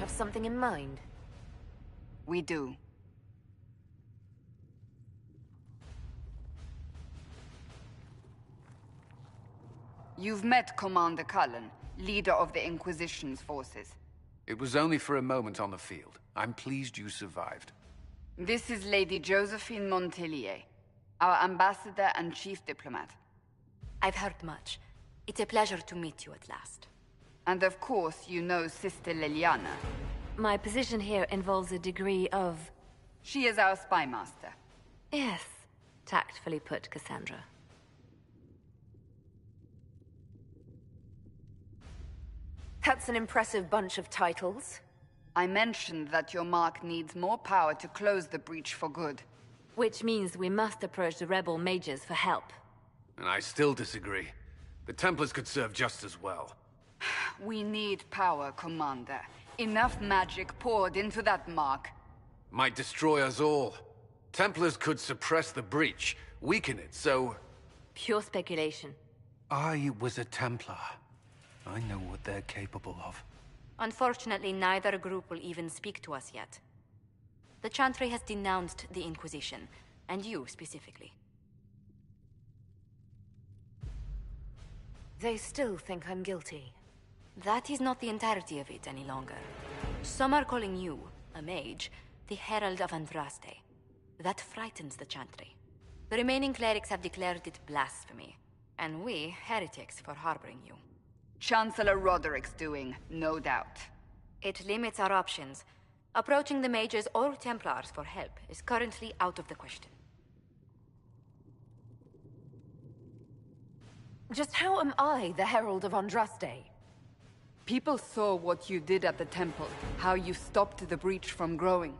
have something in mind? We do. You've met Commander Cullen, leader of the Inquisition's forces. It was only for a moment on the field. I'm pleased you survived. This is Lady Josephine Montelier, our ambassador and chief diplomat. I've heard much. It's a pleasure to meet you at last. And of course, you know Sister Liliana. My position here involves a degree of... She is our spy master. Yes, tactfully put, Cassandra. That's an impressive bunch of titles. I mentioned that your mark needs more power to close the breach for good. Which means we must approach the rebel mages for help. And I still disagree. The Templars could serve just as well. We need power, Commander. Enough magic poured into that mark. Might destroy us all. Templars could suppress the breach, weaken it, so... Pure speculation. I was a Templar. I know what they're capable of. Unfortunately, neither group will even speak to us yet. The Chantry has denounced the Inquisition, and you specifically. They still think I'm guilty. That is not the entirety of it any longer. Some are calling you, a mage, the Herald of Andraste. That frightens the Chantry. The remaining clerics have declared it blasphemy, and we, heretics, for harboring you. Chancellor Roderick's doing, no doubt. It limits our options. Approaching the mages or Templars for help is currently out of the question. Just how am I the Herald of Andraste? People saw what you did at the temple, how you stopped the breach from growing.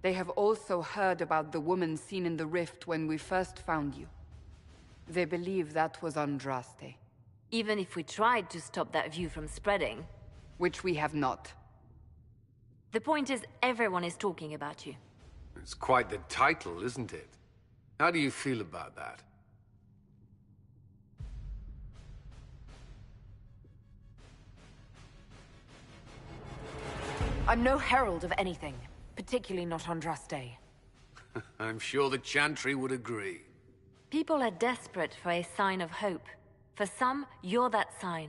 They have also heard about the woman seen in the rift when we first found you. They believe that was Andraste. Even if we tried to stop that view from spreading... Which we have not. The point is, everyone is talking about you. It's quite the title, isn't it? How do you feel about that? I'm no herald of anything, particularly not Andraste. I'm sure the Chantry would agree. People are desperate for a sign of hope. For some, you're that sign.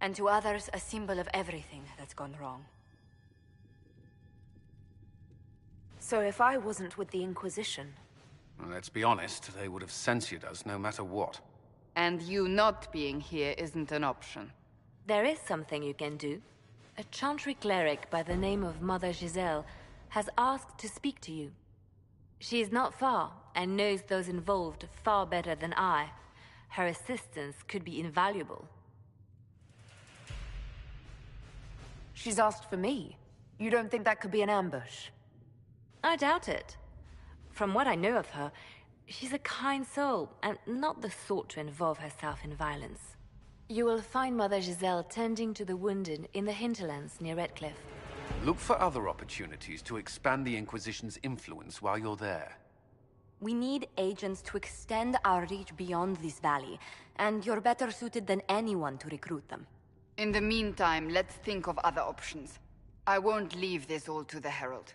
And to others, a symbol of everything that's gone wrong. So if I wasn't with the Inquisition... Well, let's be honest, they would have censored us no matter what. And you not being here isn't an option. There is something you can do. A Chantry cleric by the name of Mother Giselle has asked to speak to you. She is not far, and knows those involved far better than I. Her assistance could be invaluable. She's asked for me. You don't think that could be an ambush? I doubt it. From what I know of her, she's a kind soul, and not the sort to involve herself in violence. You will find Mother Giselle tending to the wounded in the hinterlands near Redcliffe. Look for other opportunities to expand the Inquisition's influence while you're there. We need agents to extend our reach beyond this valley, and you're better suited than anyone to recruit them. In the meantime, let's think of other options. I won't leave this all to the Herald.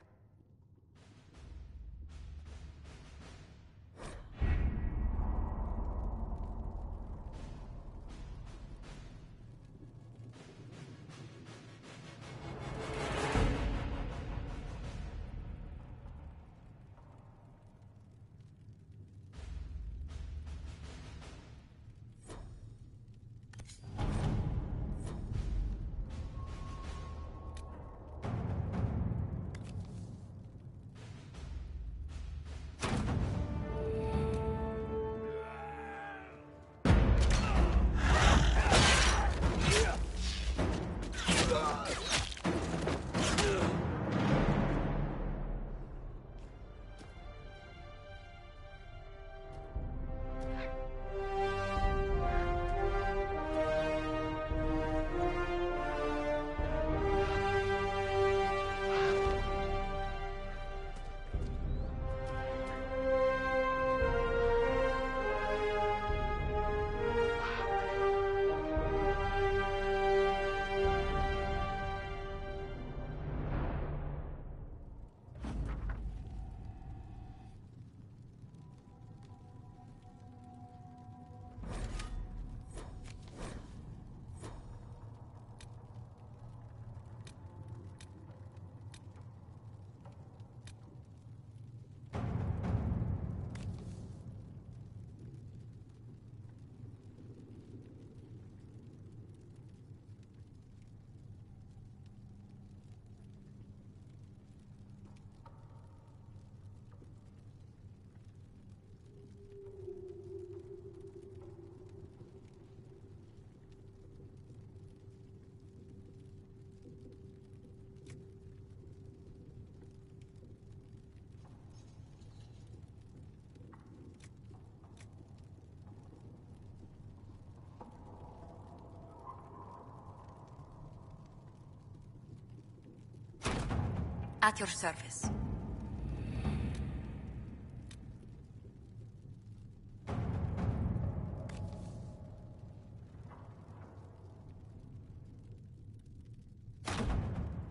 At your service.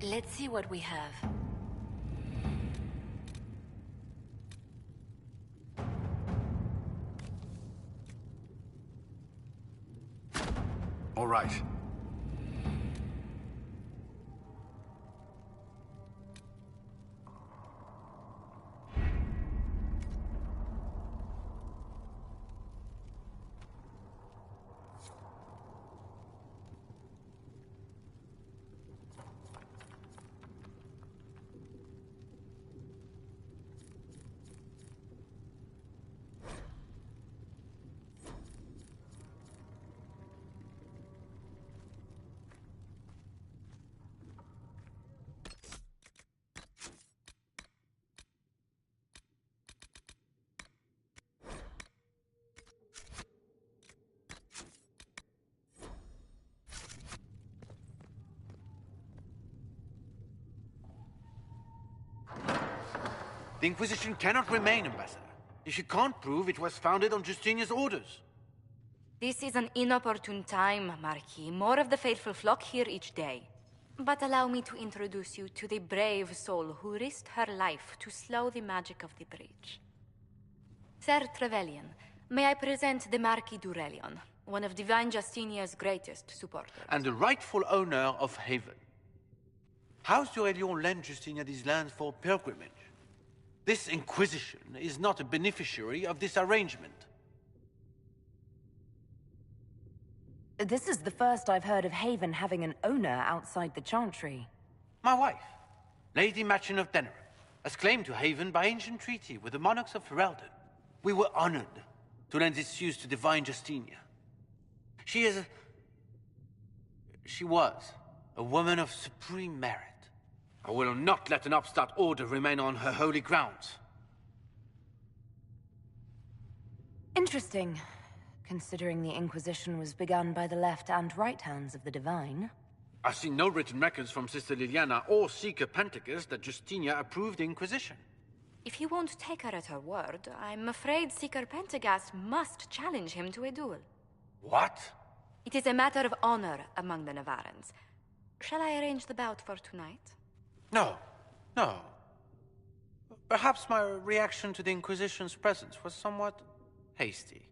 Let's see what we have. All right. The Inquisition cannot remain, Ambassador, if you can't prove it was founded on Justinia's orders. This is an inopportune time, Marquis. More of the faithful flock here each day. But allow me to introduce you to the brave soul who risked her life to slow the magic of the breach. Sir Trevelyan, may I present the Marquis d'Aurelion, one of Divine Justinia's greatest supporters. And the rightful owner of Haven. House d'Aurelion lent Justinia these lands for pilgrimage. This Inquisition is not a beneficiary of this arrangement. This is the first I've heard of Haven having an owner outside the Chantry. My wife, Lady Machin of Denner, has claimed to Haven by ancient treaty with the monarchs of Ferelden. We were honored to lend this use to Divine Justinia. She was a woman of supreme merit. I will not let an upstart order remain on her holy grounds. Interesting, considering the Inquisition was begun by the left and right hands of the Divine. I've seen no written records from Sister Liliana or Seeker Pentacus that Justinia approved the Inquisition. If you won't take her at her word, I'm afraid Seeker Pentagast must challenge him to a duel. What? It is a matter of honor among the Navarrans. Shall I arrange the bout for tonight? No. Perhaps my reaction to the Inquisition's presence was somewhat hasty.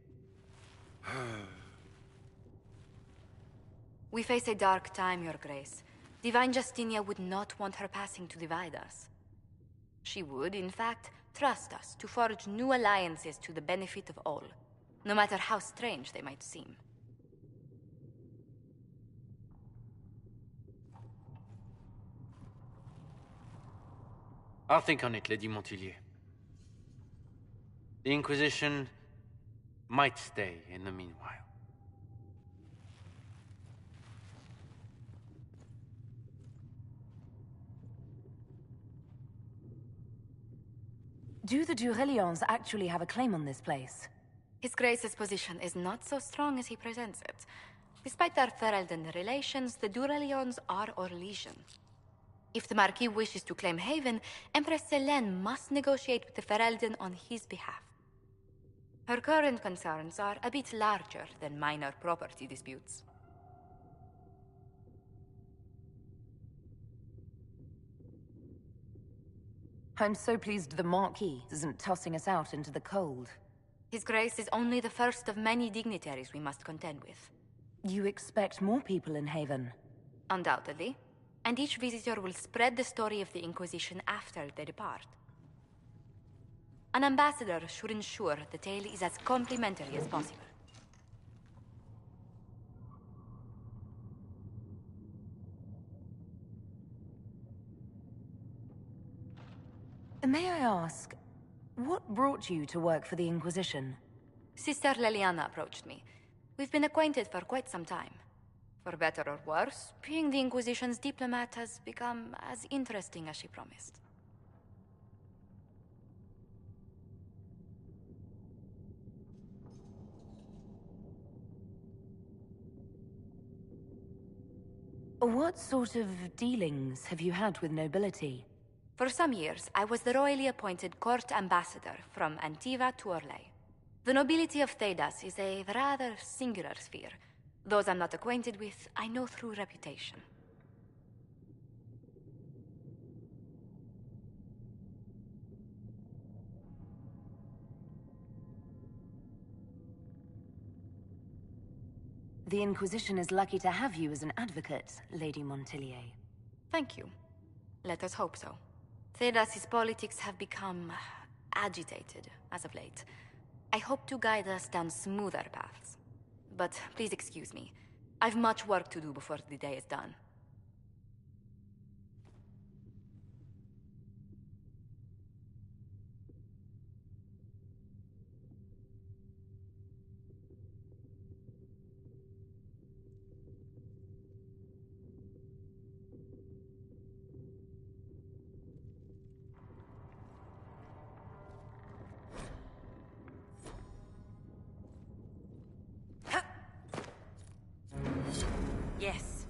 We face a dark time, Your Grace. Divine Justinia would not want her passing to divide us. She would, in fact, trust us to forge new alliances to the benefit of all, no matter how strange they might seem. I'll think on it, Lady Montillier. The Inquisition might stay in the meanwhile. Do the d'Aurelions actually have a claim on this place? His Grace's position is not so strong as he presents it. Despite their Ferelden relations, the d'Aurelions are Orlesian. If the Marquis wishes to claim Haven, Empress Selene must negotiate with the Ferelden on his behalf. Her current concerns are a bit larger than minor property disputes. I'm so pleased the Marquis isn't tossing us out into the cold. His Grace is only the first of many dignitaries we must contend with. You expect more people in Haven? Undoubtedly. And each visitor will spread the story of the Inquisition after they depart. An ambassador should ensure the tale is as complimentary as possible. May I ask, what brought you to work for the Inquisition? Sister Liliana approached me. We've been acquainted for quite some time. For better or worse, being the Inquisition's diplomat has become as interesting as she promised. What sort of dealings have you had with nobility? For some years, I was the royally appointed court ambassador from Antiva to Orlais. The nobility of Thedas is a rather singular sphere. Those I'm not acquainted with, I know through reputation. The Inquisition is lucky to have you as an advocate, Lady Montillier. Thank you. Let us hope so. Thedas's politics have become agitated as of late. I hope to guide us down smoother paths. But please excuse me. I've much work to do before the day is done. Yes.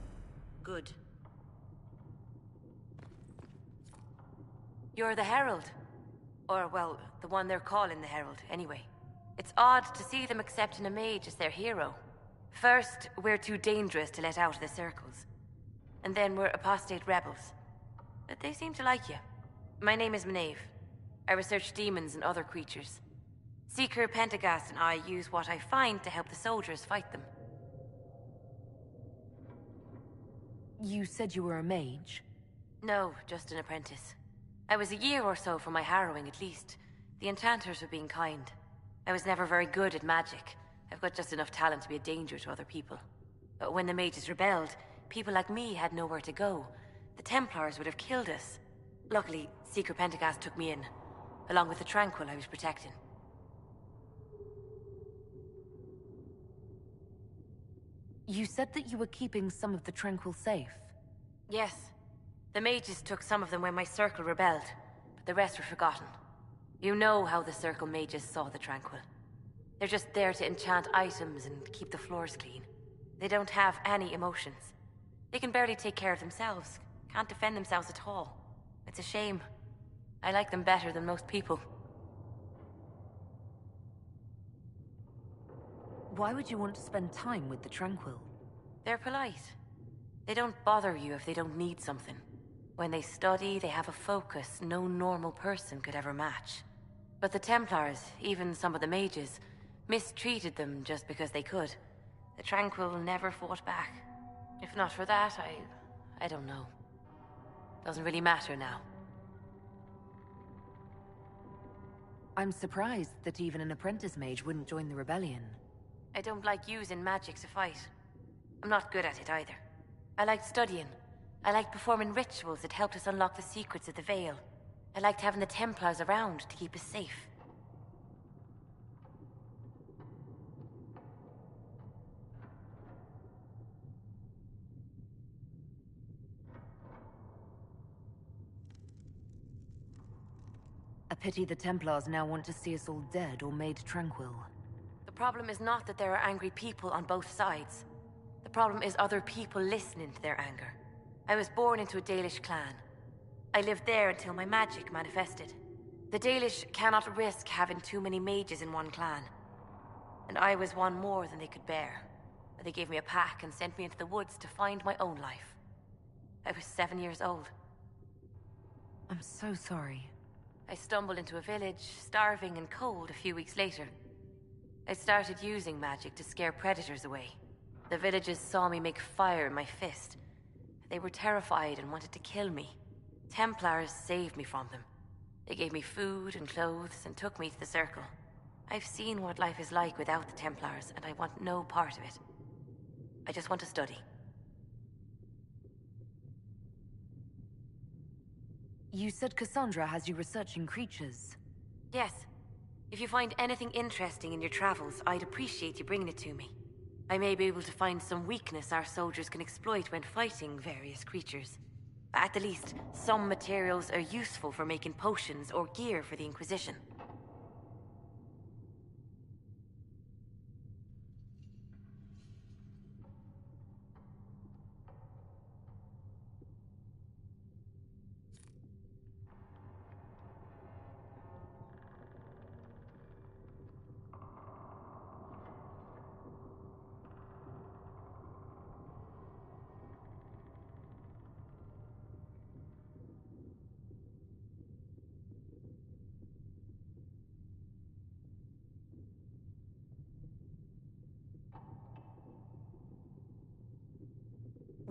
Good. You're the Herald. Or, well, the one they're calling the Herald, anyway. It's odd to see them accepting a mage as their hero. First, we're too dangerous to let out of the circles. And then we're apostate rebels. But they seem to like you. My name is Renee. I research demons and other creatures. Seeker Pentagast and I use what I find to help the soldiers fight them. You said you were a mage? No, just an apprentice. I was a year or so from my harrowing, at least. The enchanters were being kind. I was never very good at magic. I've got just enough talent to be a danger to other people. But when the mages rebelled, people like me had nowhere to go. The Templars would have killed us. Luckily, Seeker Pentagast took me in, along with the Tranquil I was protecting. You said that you were keeping some of the Tranquil safe? Yes. The mages took some of them when my circle rebelled, but the rest were forgotten. You know how the circle mages saw the Tranquil. They're just there to enchant items and keep the floors clean. They don't have any emotions. They can barely take care of themselves, can't defend themselves at all. It's a shame. I like them better than most people. Why would you want to spend time with the Tranquil? They're polite. They don't bother you if they don't need something. When they study, they have a focus no normal person could ever match. But the Templars, even some of the mages, mistreated them just because they could. The Tranquil never fought back. If not for that, I don't know. Doesn't really matter now. I'm surprised that even an apprentice mage wouldn't join the rebellion. I don't like using magic to fight. I'm not good at it either. I liked studying. I liked performing rituals that helped us unlock the secrets of the Veil. I liked having the Templars around to keep us safe. A pity the Templars now want to see us all dead or made tranquil. The problem is not that there are angry people on both sides. The problem is other people listening to their anger. I was born into a Dalish clan. I lived there until my magic manifested. The Dalish cannot risk having too many mages in one clan. And I was one more than they could bear. They gave me a pack and sent me into the woods to find my own life. I was 7 years old. I'm so sorry. I stumbled into a village, starving and cold a few weeks later. I started using magic to scare predators away. The villagers saw me make fire in my fist. They were terrified and wanted to kill me. Templars saved me from them. They gave me food and clothes and took me to the Circle. I've seen what life is like without the Templars, and I want no part of it. I just want to study. You said Cassandra has you researching creatures. Yes. If you find anything interesting in your travels, I'd appreciate you bringing it to me. I may be able to find some weakness our soldiers can exploit when fighting various creatures. At the least, some materials are useful for making potions or gear for the Inquisition.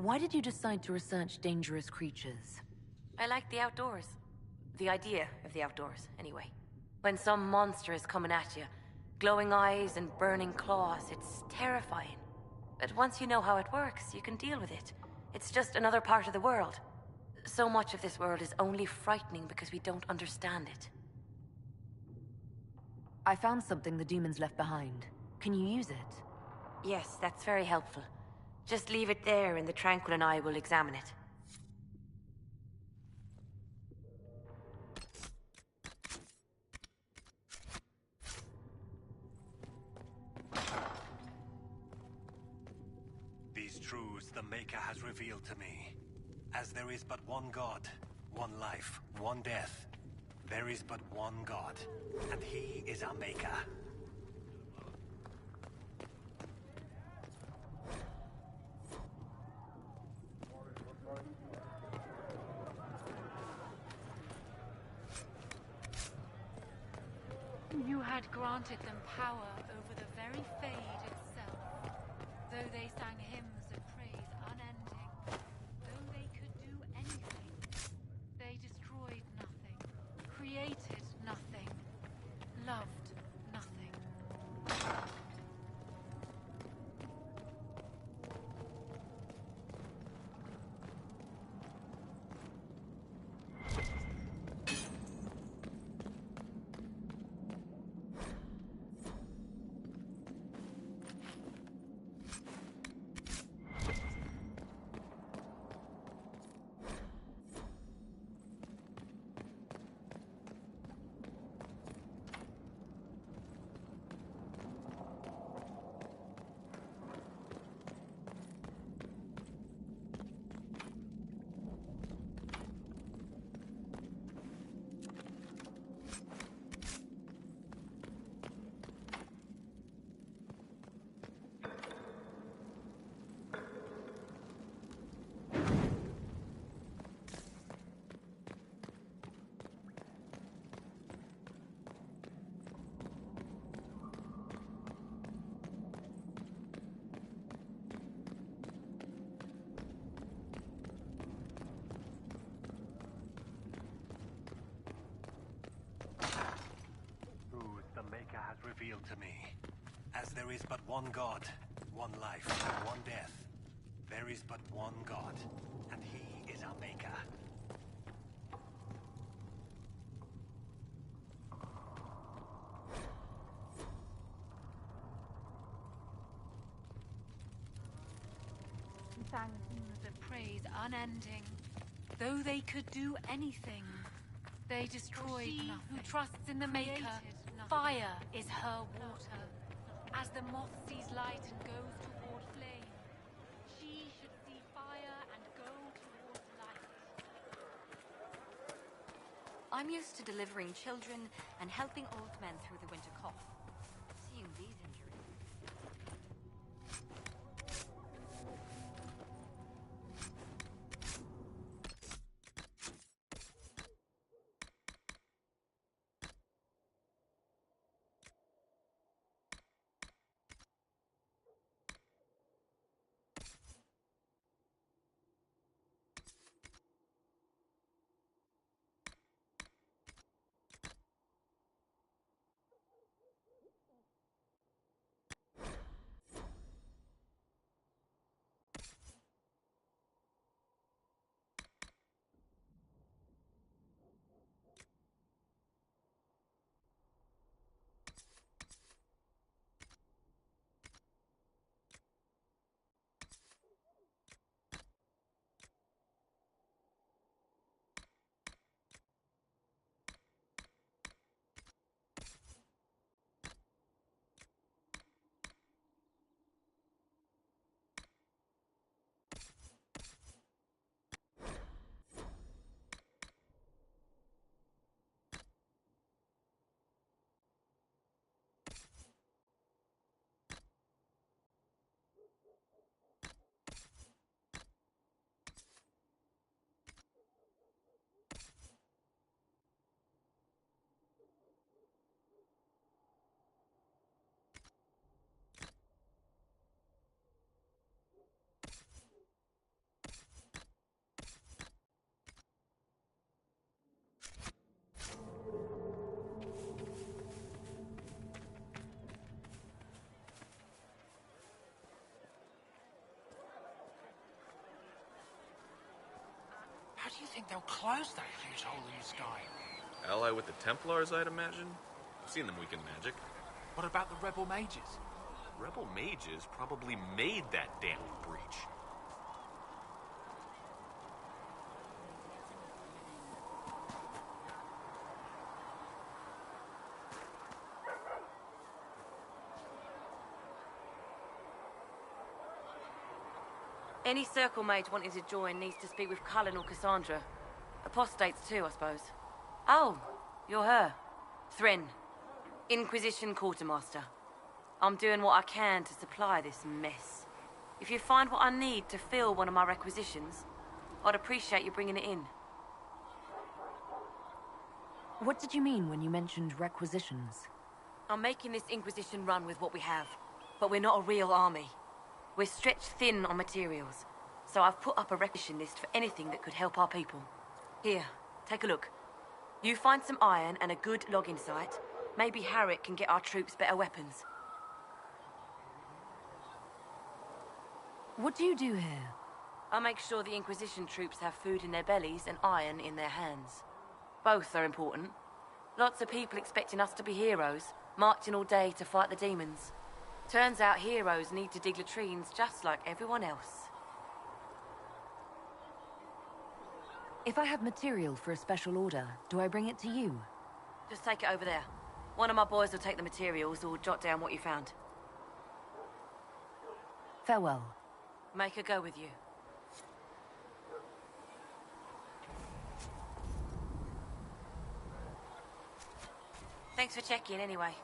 Why did you decide to research dangerous creatures? I like the outdoors. The idea of the outdoors, anyway. When some monster is coming at you, glowing eyes and burning claws, it's terrifying. But once you know how it works, you can deal with it. It's just another part of the world. So much of this world is only frightening because we don't understand it. I found something the demons left behind. Can you use it? Yes, that's very helpful. Just leave it there and the Tranquil and I will examine it. These truths the Maker has revealed to me. As there is but one God, one life, one death, there is but one God, and He is our Maker. You had granted them power over the very Fade itself. Though they sang hymns of praise unending, though they could do anything, they destroyed nothing, created nothing, loved nothing. Revealed to me. As there is but one God, one life, one death, there is but one God, and He is our Maker. Sang hymns of praise unending. Though they could do anything, they destroyed nothing. Who trusts in the Maker, fire is her water. As the moth sees light and goes toward flame, she should see fire and go towards light. I'm used to delivering children and helping old men through the winter cough. Seeing these injuries... They'll close that huge hole in the sky. Ally with the Templars, I'd imagine? I've seen them weaken magic. What about the rebel mages? Rebel mages probably made that damn breach. Any Circle Mage wanting to join needs to speak with Cullen or Cassandra. Apostates too, I suppose. Oh, you're her. Thren, Inquisition Quartermaster. I'm doing what I can to supply this mess. If you find what I need to fill one of my requisitions, I'd appreciate you bringing it in. What did you mean when you mentioned requisitions? I'm making this Inquisition run with what we have, but we're not a real army. We're stretched thin on materials, so I've put up a requisition list for anything that could help our people. Here, take a look. You find some iron and a good logging site, maybe Harriet can get our troops better weapons. What do you do here? I make sure the Inquisition troops have food in their bellies and iron in their hands. Both are important. Lots of people expecting us to be heroes, marching all day to fight the demons. Turns out heroes need to dig latrines just like everyone else. If I have material for a special order, do I bring it to you? Just take it over there. One of my boys will take the materials or jot down what you found. Farewell. Make her go with you. Thanks for checking anyway.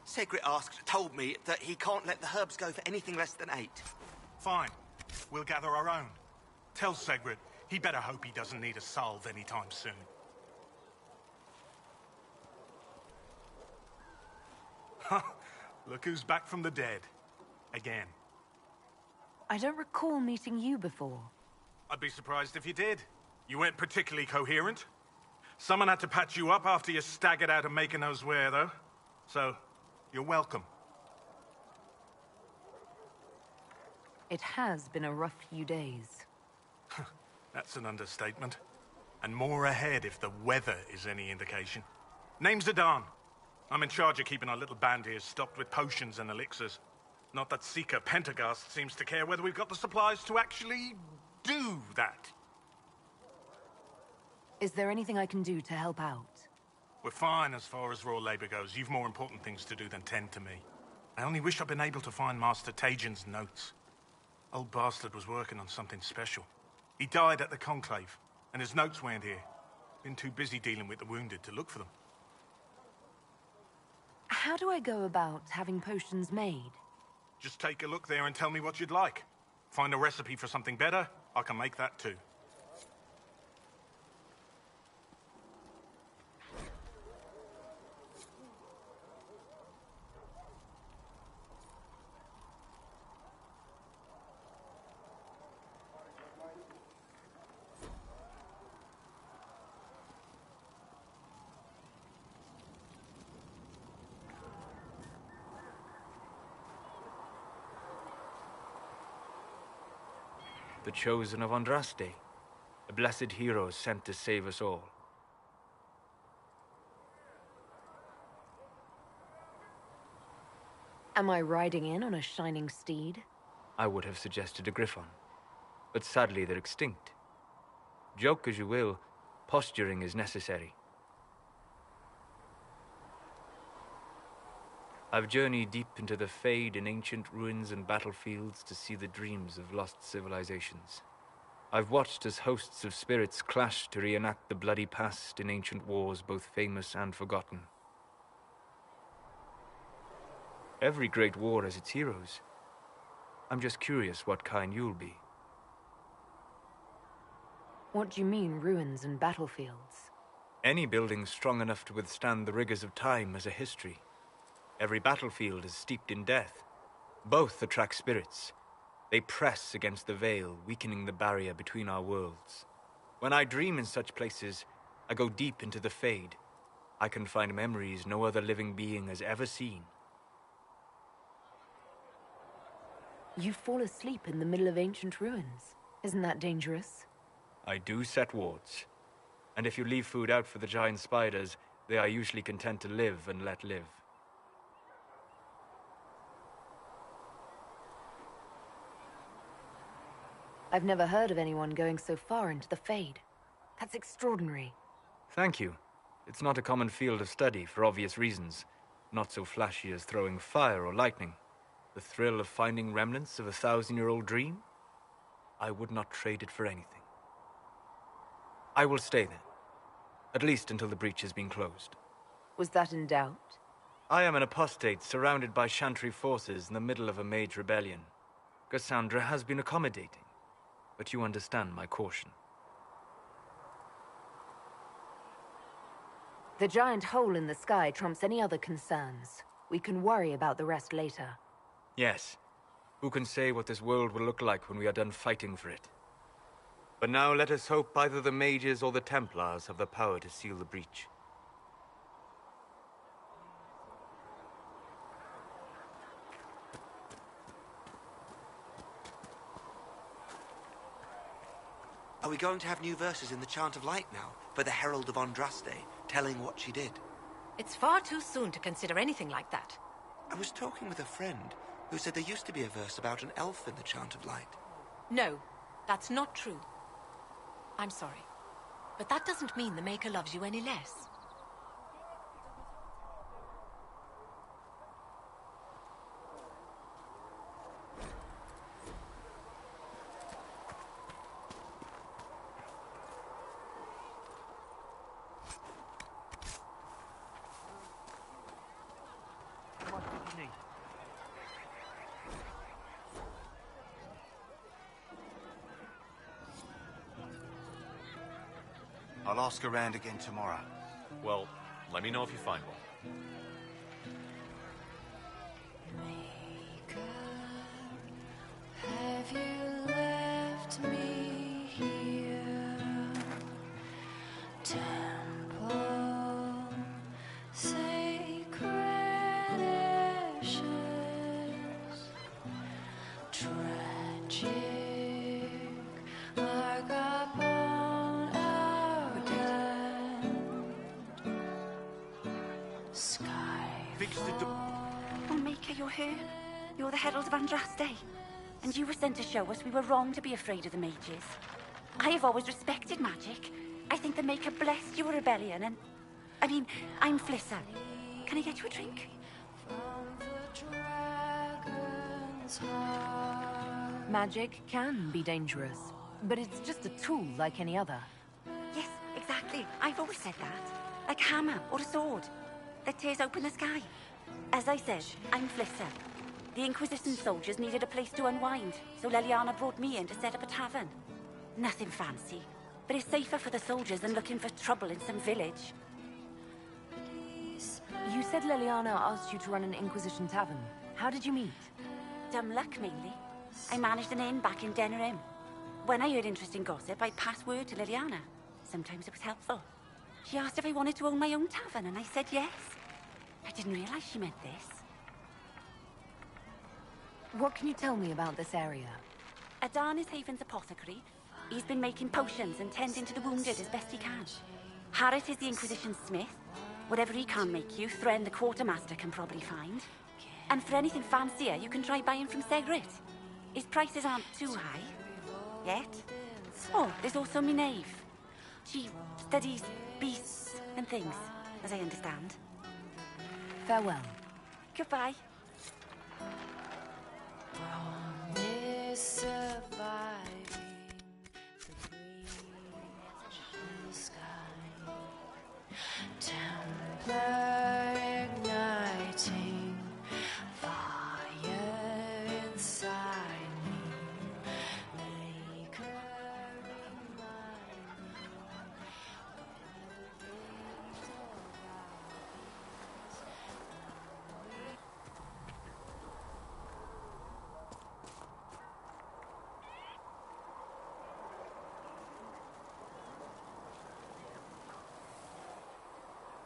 Segret told me that he can't let the herbs go for anything less than 8. Fine. We'll gather our own. Tell Segret he better hope he doesn't need a salve anytime soon. Look who's back from the dead. Again. I don't recall meeting you before. I'd be surprised if you did. You weren't particularly coherent. Someone had to patch you up after you staggered out of making those wear, though. So, you're welcome. It has been a rough few days. That's an understatement. And more ahead if the weather is any indication. Name's Zidane. I'm in charge of keeping our little band here stocked with potions and elixirs. Not that Seeker Pentagast seems to care whether we've got the supplies to actually do that. Is there anything I can do to help out? We're fine as far as raw labor goes. You've more important things to do than tend to me. I only wish I'd been able to find Master Tajin's notes. Old bastard was working on something special. He died at the Conclave, and his notes weren't here. Been too busy dealing with the wounded to look for them. How do I go about having potions made? Just take a look there and tell me what you'd like. Find a recipe for something better, I can make that too. The chosen of Andraste, a blessed hero sent to save us all. Am I riding in on a shining steed? I would have suggested a griffon, but sadly they're extinct. Joke as you will, posturing is necessary. I've journeyed deep into the Fade in ancient ruins and battlefields to see the dreams of lost civilizations. I've watched as hosts of spirits clash to reenact the bloody past in ancient wars both famous and forgotten. Every great war has its heroes. I'm just curious what kind you'll be. What do you mean, ruins and battlefields? Any building strong enough to withstand the rigors of time has a history. Every battlefield is steeped in death. Both attract spirits. They press against the veil, weakening the barrier between our worlds. When I dream in such places, I go deep into the Fade. I can find memories no other living being has ever seen. You fall asleep in the middle of ancient ruins. Isn't that dangerous? I do set wards. And if you leave food out for the giant spiders, they are usually content to live and let live. I've never heard of anyone going so far into the Fade. That's extraordinary. Thank you. It's not a common field of study for obvious reasons. Not so flashy as throwing fire or lightning. The thrill of finding remnants of a 1,000-year-old dream? I would not trade it for anything. I will stay then. At least until the breach has been closed. Was that in doubt? I am an apostate surrounded by Chantry forces in the middle of a Mage rebellion. Cassandra has been accommodating. But you understand my caution. The giant hole in the sky trumps any other concerns. We can worry about the rest later. Yes. Who can say what this world will look like when we are done fighting for it? But now let us hope either the Mages or the Templars have the power to seal the breach. Are we going to have new verses in the Chant of Light now, for the Herald of Andraste, telling what she did? It's far too soon to consider anything like that. I was talking with a friend who said there used to be a verse about an elf in the Chant of Light. No, that's not true. I'm sorry, but that doesn't mean the Maker loves you any less. I'll ask around again tomorrow. Well, let me know if you find one. Have you left me here? Temple, sacred ashes, tragic, mark upon our land. Sky. Oh, Maker, you're here. You're the Herald of Andraste. And you were sent to show us we were wrong to be afraid of the Mages. I have always respected magic. I think the Maker blessed your rebellion and... I mean, I'm Flissa. Can I get you a drink? Magic can be dangerous, but it's just a tool like any other. Yes, exactly. I've always said that. Like a hammer or a sword that tears open the sky. As I said, I'm Flissa. The Inquisition soldiers needed a place to unwind, so Leliana brought me in to set up a tavern. Nothing fancy, but it's safer for the soldiers than looking for trouble in some village. You said Leliana asked you to run an Inquisition tavern. How did you meet? Dumb luck, mainly. I managed an inn back in Dez-er-ray. When I heard interesting gossip, I'd pass word to Leliana. Sometimes it was helpful. She asked if I wanted to own my own tavern, and I said yes. I didn't realize she meant this. What can you tell me about this area? Adan is Haven's apothecary. He's been making potions and tending to the wounded as best he can. Harrit is the Inquisition smith. Whatever he can't make you, Thren the quartermaster can probably find. And for anything fancier, you can try buying from Segrit. His prices aren't too high. Yet. Oh, there's also Renee. She studies beasts and things, as I understand. Farewell. Goodbye. Promise surviving the breach in the sky. Templar igniting fire inside me. Make her remind me when the days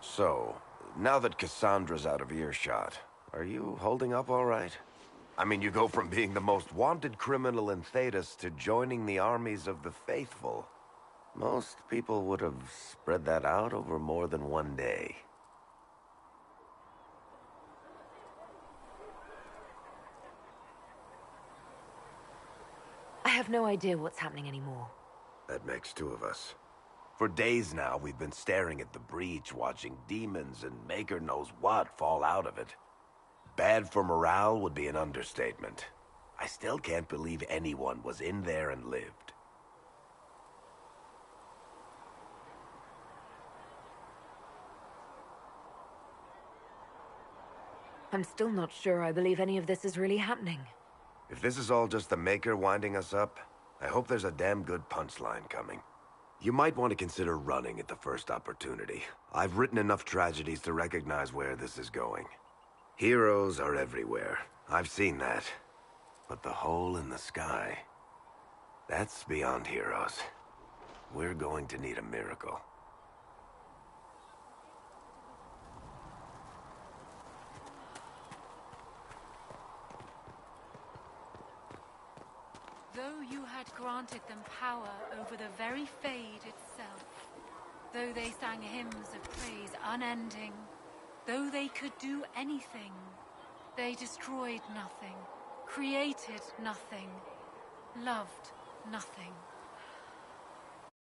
So, now that Cassandra's out of earshot, are you holding up all right? I mean, you go from being the most wanted criminal in Thedas to joining the armies of the faithful. Most people would have spread that out over more than one day. I have no idea what's happening anymore. That makes two of us. For days now, we've been staring at the breach, watching demons and Maker knows what fall out of it. Bad for morale would be an understatement. I still can't believe anyone was in there and lived. I'm still not sure I believe any of this is really happening. If this is all just the Maker winding us up, I hope there's a damn good punchline coming. You might want to consider running at the first opportunity. I've written enough tragedies to recognize where this is going. Heroes are everywhere. I've seen that. But the hole in the sky, that's beyond heroes. We're going to need a miracle. Though you had granted them power over the very Fade itself, though they sang hymns of praise unending, though they could do anything, they destroyed nothing, created nothing, loved nothing.